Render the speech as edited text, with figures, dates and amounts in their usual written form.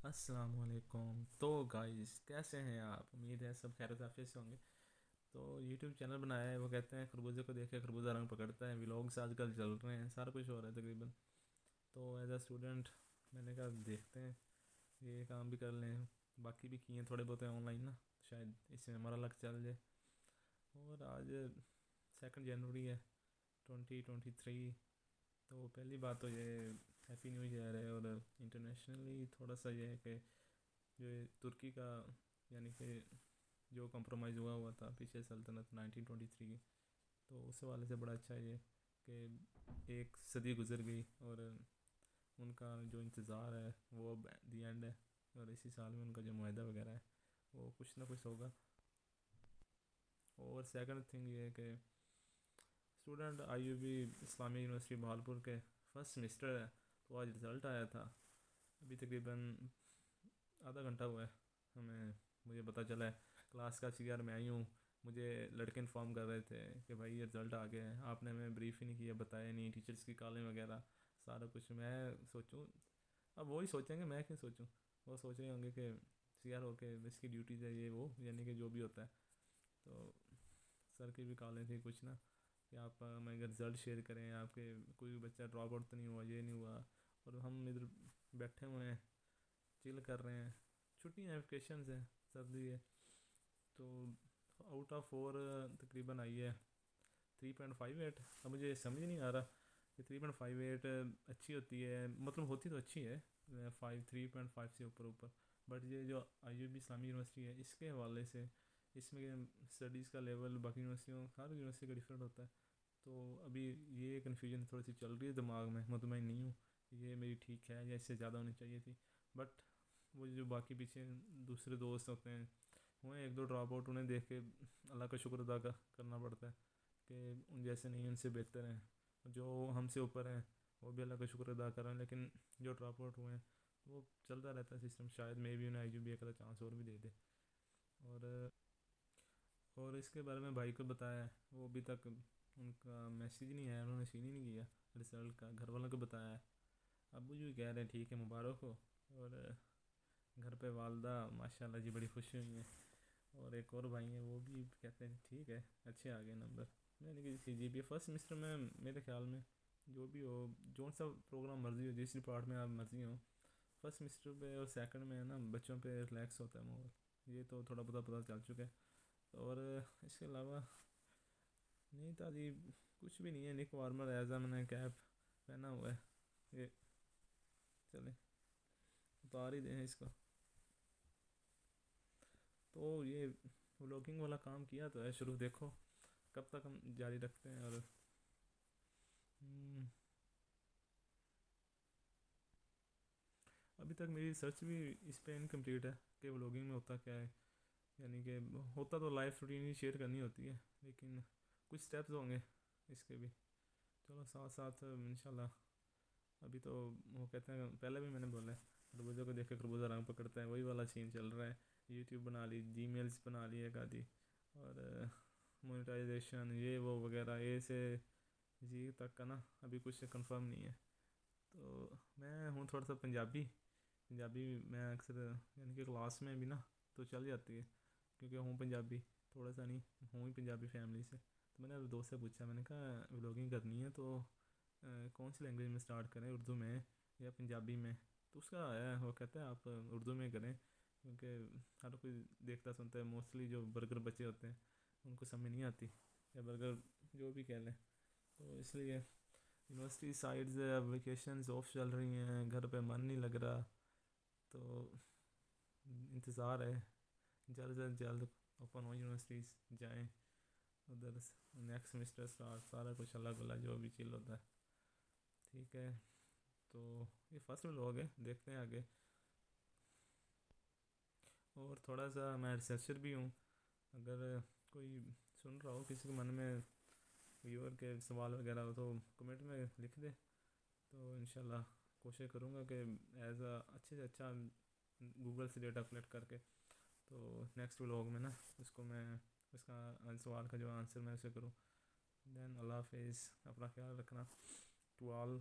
السلام علیکم. تو گائز کیسے ہیں آپ؟ امید ہے سب خیر و عافیت سے ہوں گے. تو یوٹیوب چینل بنایا ہے، وہ کہتے ہیں خربوزے کو دیکھ کے خربوزہ رنگ پکڑتا ہے. ولاگس آج کل چل رہے ہیں، سارا کچھ ہو رہا ہے تقریباً. تو ایز اے اسٹوڈنٹ میں نے کہا دیکھتے ہیں، یہ کام بھی کر لیں. باقی بھی کیے ہیں تھوڑے بہت آن لائن نا، شاید اس میں ہمارا لک چل جائے. اور آج 2 جنوری ہے 2023. تو پہلی بات تو یہ ہیپی نیو ایئر ہے. اور انٹرنیشنلی تھوڑا سا یہ ہے کہ جو یہ ترکی کا یعنی کہ جو کمپرومائز ہوا تھا پیچھے سلطنت 1923 کی، تو اس حوالے سے بڑا اچھا یہ کہ ایک صدی گزر گئی اور ان کا جو انتظار ہے وہ اب دی اینڈ ہے. اور اسی سال میں ان کا جو معاہدہ وغیرہ ہے وہ کچھ نہ کچھ ہوگا. اور سیکنڈ تھنگ یہ ہے کہ اسٹوڈنٹ آئی یو بی اسلامی یونیورسٹی بہالپور کے فرسٹ سمسٹر ہے. تو آج رزلٹ آیا تھا، ابھی تقریباً آدھا گھنٹہ ہوا ہے مجھے پتہ چلا ہے. کلاس کا سی آر میں آئی ہوں، مجھے لڑکے انفارم کر رہے تھے کہ بھائی یہ رزلٹ آ گیا ہے، آپ نے ہمیں بریف ہی نہیں کیا، بتایا نہیں، ٹیچرس کی کالیں وغیرہ سارا کچھ. میں سوچوں اب وہی سوچیں گے، میں کیوں سوچوں، وہ سوچ رہے ہوں گے کہ سی آر ہو کے اس کی ڈیوٹی ہے یہ وہ، یعنی کہ جو بھی ہوتا ہے. تو سر کی بھی کالیں تھیں کچھ نا کہ آپ ہمیں اگر رزلٹ شیئر کریں، آپ کے کوئی بچہ ڈراپ آؤٹ تو نہیں ہوا، یہ نہیں ہوا. اور ہم ادھر بیٹھے ہوئے ہیں، چل کر رہے ہیں، چھٹیاں ہیں، ویکیشنز ہیں، سردی ہے. تو آؤٹ آف 4 تقریباً آئی ہے 3.58. اب مجھے سمجھ نہیں آ رہا کہ 3.58 اچھی ہوتی ہے، مطلب ہوتی تو اچھی ہے 3.5 سے اوپر. بٹ یہ جو آئی یو بی اسلامی یونیورسٹی ہے اس کے حوالے سے اس میں اسٹڈیز کا لیول باقی یونیورسٹیوں ہر یونیورسٹی کا ڈفرینٹ ہوتا ہے. تو ابھی یہ کنفیوژن تھوڑی سی چل رہی ہے دماغ میں، مطمئن نہیں ہوں یہ میری ٹھیک ہے یا اس سے زیادہ ہونی چاہیے تھی. بٹ وہ جو باقی پیچھے دوسرے دوست ہوتے ہیں وہ ایک دو ڈراپ آؤٹ، انہیں دیکھ کے اللہ کا شکر ادا کرنا پڑتا ہے کہ ان جیسے نہیں، ان سے بہتر ہیں. جو ہم سے اوپر ہیں وہ بھی اللہ کا شکر ادا کر رہے ہیں، لیکن جو ڈراپ آؤٹ ہوئے ہیں وہ چلتا رہتا ہے سسٹم. شاید میں بھی انہیں آئی جو بھی ایک آدھا چانس اور بھی دے دے. اور اس کے بارے میں بھائی کو بتایا ہے، وہ ابھی تک ان کا میسیج نہیں آیا، انہوں نے سین ہی نہیں کیا رزلٹ کا. گھر والوں کو بتایا ہے، ابو جو کہہ رہے ہیں ٹھیک ہے مبارک ہو. اور گھر پہ والدہ ماشاء اللہ جی بڑی خوشی ہوئی ہیں. اور ایک اور بھائی ہیں وہ بھی کہتے ہیں ٹھیک ہے اچھے آ گئے نمبر. میں نے کہا جی پی فرسٹ سمسٹر میں میرے خیال میں جو بھی ہو، جو سا پروگرام مرضی ہو، جس ڈپارٹ میں آپ مرضی ہوں، فرسٹ سمسٹر پہ اور سیکنڈ میں ہے نا بچوں پہ ریلیکس ہوتا ہے ماحول. یہ تو تھوڑا بہت پتہ چل چکا ہے. اور اس کے علاوہ نہیں تھا جی، کچھ بھی نہیں ہے. نک وارمر ایزا میں نے کیپ پہنا ہوا ہے، یہ چلیں اتار ہی دیں اس کو. تو یہ ولاگنگ والا کام کیا تو ہے شروع، دیکھو کب تک ہم جاری رکھتے ہیں. اور ابھی تک میری ریسرچ بھی اس پہ انکمپلیٹ ہے کہ ولاگنگ میں ہوتا کیا ہے. یعنی کہ ہوتا تو لائف روٹین ہی شیئر کرنی ہوتی ہے، لیکن کچھ سٹیپس ہوں گے اس کے بھی. چلو ساتھ ساتھ انشاءاللہ. ابھی تو وہ کہتے ہیں پہلے بھی میں نے بولا ہے خربوزے کو دیکھ کے خربوزہ رنگ پکڑتا ہے، وہی والا سین چل رہا ہے. یوٹیوب بنا لی، جی میلز بنا لی ایک آدھی، اور مونیٹائزیشن یہ وہ وغیرہ، اے سے جی تک کا نا ابھی کچھ کنفرم نہیں ہے. تو میں ہوں تھوڑا سا پنجابی میں اکثر یعنی کہ کلاس میں بھی نا تو چل جاتی ہے، کیونکہ ہوں پنجابی، تھوڑا سا نہیں ہوں ہی پنجابی فیملی سے. تو میں نے دوست سے پوچھا، میں نے کہا ولاگنگ کرنی ہے تو کون سی لینگویج میں سٹارٹ کریں، اردو میں یا پنجابی میں؟ تو اس کا آیا ہے، وہ کہتا ہے آپ اردو میں کریں، کیونکہ ہر کوئی دیکھتا سنتا ہے. موسٹلی جو برگر بچے ہوتے ہیں ان کو سمجھ نہیں آتی، یا برگر جو بھی کہہ لیں. تو اس لیے یونیورسٹی سائڈز ویکیشنز آف چل رہی ہیں، گھر پہ من نہیں لگ رہا. تو انتظار ہے جلد از جلد اوپن ہو یونیورسٹیز، جائیں ادھر نیکسٹ سمسٹر اسٹارٹ، سارا کچھ الگ الگ جو بھی چل ہوتا ہے. ٹھیک ہے، تو یہ فرسٹ ولاگ ہے، دیکھتے ہیں آگے. اور تھوڑا سا میں ریسرچر بھی ہوں، اگر کوئی سن رہا ہو، کسی کے من میں ویور کے سوال وغیرہ ہو تو کمنٹ میں لکھ دے. تو انشاءاللہ کوشش کروں گا کہ ایز اچھے سے اچھا گوگل سے ڈیٹا کلیکٹ کر کے تو نیکسٹ ولاگ میں نا اس کو میں اس کا سوال کا جو آنسر میں اسے کروں. دین اللہ حافظ، اپنا خیال رکھنا. To all